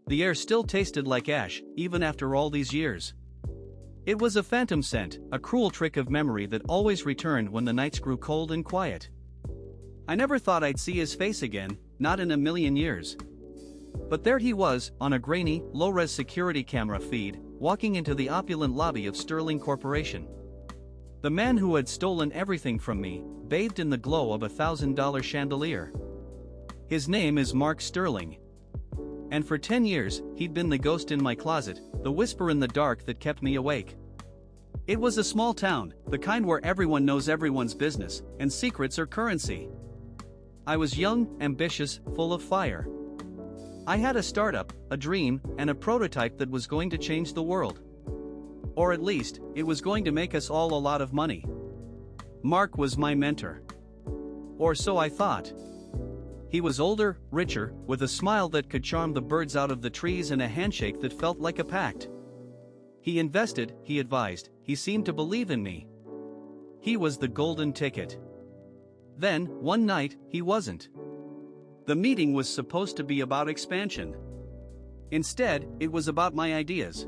The air still tasted like ash, even after all these years. It was a phantom scent, a cruel trick of memory that always returned when the nights grew cold and quiet. I never thought I'd see his face again, not in a million years. But there he was, on a grainy, low-res security camera feed, walking into the opulent lobby of Sterling Corporation. The man who had stolen everything from me, bathed in the glow of a $1,000 chandelier. His name is Mark Sterling. And for 10 years, he'd been the ghost in my closet, the whisper in the dark that kept me awake. It was a small town, the kind where everyone knows everyone's business, and secrets are currency. I was young, ambitious, full of fire. I had a startup, a dream, and a prototype that was going to change the world. Or at least, it was going to make us all a lot of money. Mark was my mentor. Or so I thought. He was older, richer, with a smile that could charm the birds out of the trees and a handshake that felt like a pact. He invested, he advised, he seemed to believe in me. He was the golden ticket. Then, one night, he wasn't. The meeting was supposed to be about expansion. Instead, it was about my ideas.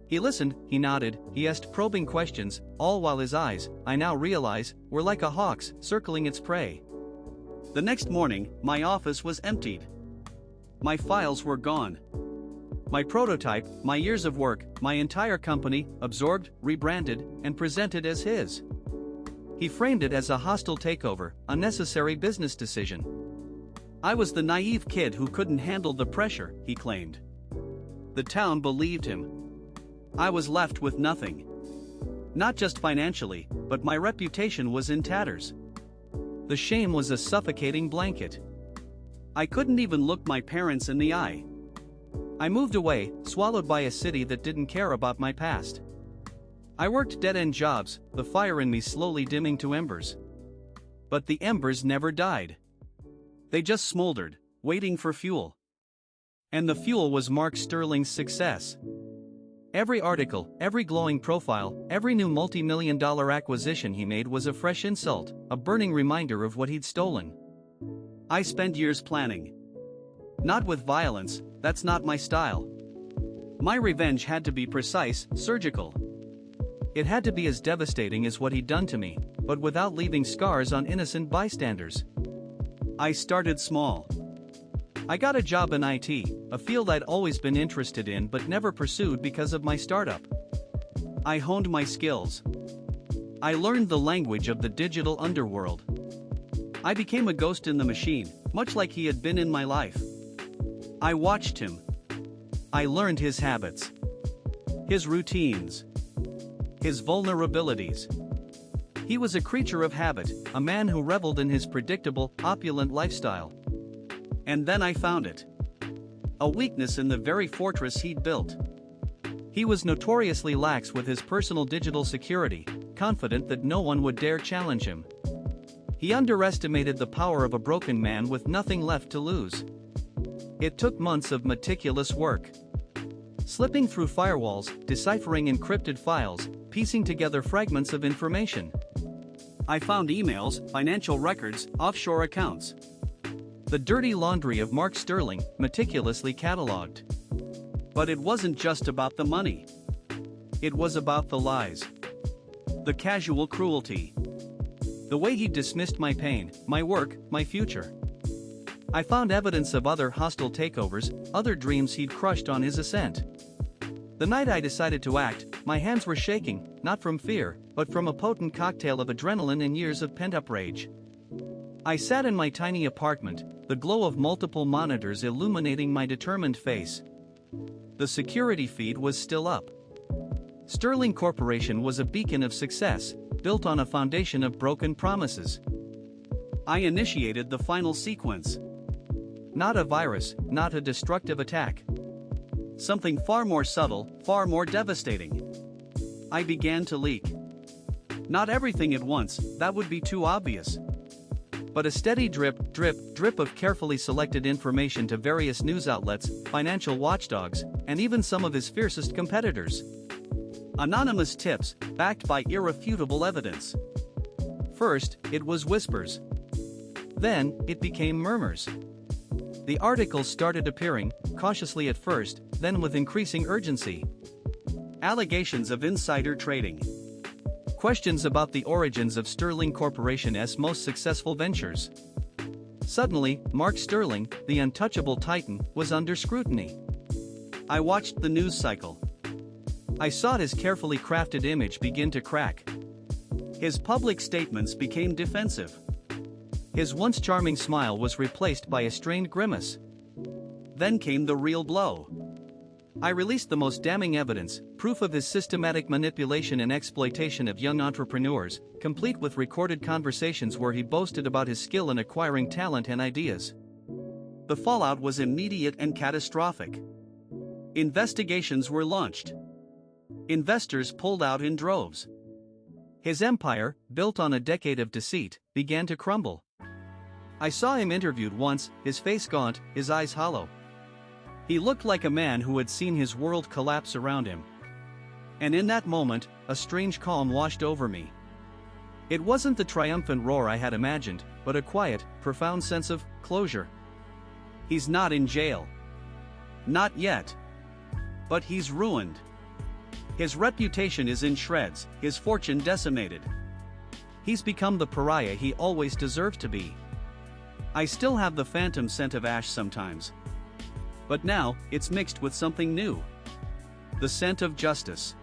He listened, he nodded, he asked probing questions, all while his eyes, I now realize, were like a hawk's, circling its prey. The next morning, my office was emptied. My files were gone. My prototype, my years of work, my entire company, absorbed, rebranded, and presented as his. He framed it as a hostile takeover, a necessary business decision. I was the naive kid who couldn't handle the pressure, he claimed. The town believed him. I was left with nothing. Not just financially, but my reputation was in tatters. The shame was a suffocating blanket. I couldn't even look my parents in the eye. I moved away, swallowed by a city that didn't care about my past. I worked dead-end jobs, the fire in me slowly dimming to embers. But the embers never died. They just smoldered, waiting for fuel. And the fuel was Mark Sterling's success. Every article, every glowing profile, every new multi-million-dollar acquisition he made was a fresh insult, a burning reminder of what he'd stolen. I spent years planning. Not with violence, that's not my style. My revenge had to be precise, surgical. It had to be as devastating as what he'd done to me, but without leaving scars on innocent bystanders. I started small. I got a job in IT, a field I'd always been interested in but never pursued because of my startup. I honed my skills. I learned the language of the digital underworld. I became a ghost in the machine, much like he had been in my life. I watched him. I learned his habits. His routines. His vulnerabilities. He was a creature of habit, a man who reveled in his predictable, opulent lifestyle. And then I found it. A weakness in the very fortress he'd built. He was notoriously lax with his personal digital security, confident that no one would dare challenge him. He underestimated the power of a broken man with nothing left to lose. It took months of meticulous work. Slipping through firewalls, deciphering encrypted files, piecing together fragments of information. I found emails, financial records, offshore accounts. The dirty laundry of Mark Sterling, meticulously cataloged. But it wasn't just about the money. It was about the lies. The casual cruelty. The way he dismissed my pain, my work, my future. I found evidence of other hostile takeovers, other dreams he'd crushed on his ascent. The night I decided to act, my hands were shaking, not from fear, but from a potent cocktail of adrenaline and years of pent-up rage. I sat in my tiny apartment, the glow of multiple monitors illuminating my determined face. The security feed was still up. Sterling Corporation was a beacon of success, built on a foundation of broken promises. I initiated the final sequence. Not a virus, not a destructive attack. Something far more subtle, far more devastating. I began to leak. Not everything at once, that would be too obvious. But a steady drip, drip, drip of carefully selected information to various news outlets, financial watchdogs, and even some of his fiercest competitors. Anonymous tips, backed by irrefutable evidence. First, it was whispers. Then, it became murmurs. The articles started appearing, cautiously at first, then with increasing urgency. Allegations of insider trading. Questions about the origins of Sterling Corporation's most successful ventures. Suddenly, Mark Sterling, the untouchable titan, was under scrutiny. I watched the news cycle. I saw his carefully crafted image begin to crack. His public statements became defensive. His once charming smile was replaced by a strained grimace. Then came the real blow. I released the most damning evidence, proof of his systematic manipulation and exploitation of young entrepreneurs, complete with recorded conversations where he boasted about his skill in acquiring talent and ideas. The fallout was immediate and catastrophic. Investigations were launched. Investors pulled out in droves. His empire, built on a decade of deceit, began to crumble. I saw him interviewed once, his face gaunt, his eyes hollow. He looked like a man who had seen his world collapse around him. And in that moment, a strange calm washed over me. It wasn't the triumphant roar I had imagined, but a quiet, profound sense of closure. He's not in jail. Not yet. But he's ruined. His reputation is in shreds, his fortune decimated. He's become the pariah he always deserved to be. I still have the phantom scent of ash sometimes. But now, it's mixed with something new. The scent of justice.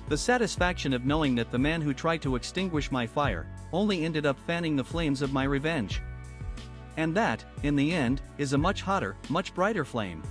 The satisfaction of knowing that the man who tried to extinguish my fire only ended up fanning the flames of my revenge. And that, in the end, is a much hotter, much brighter flame.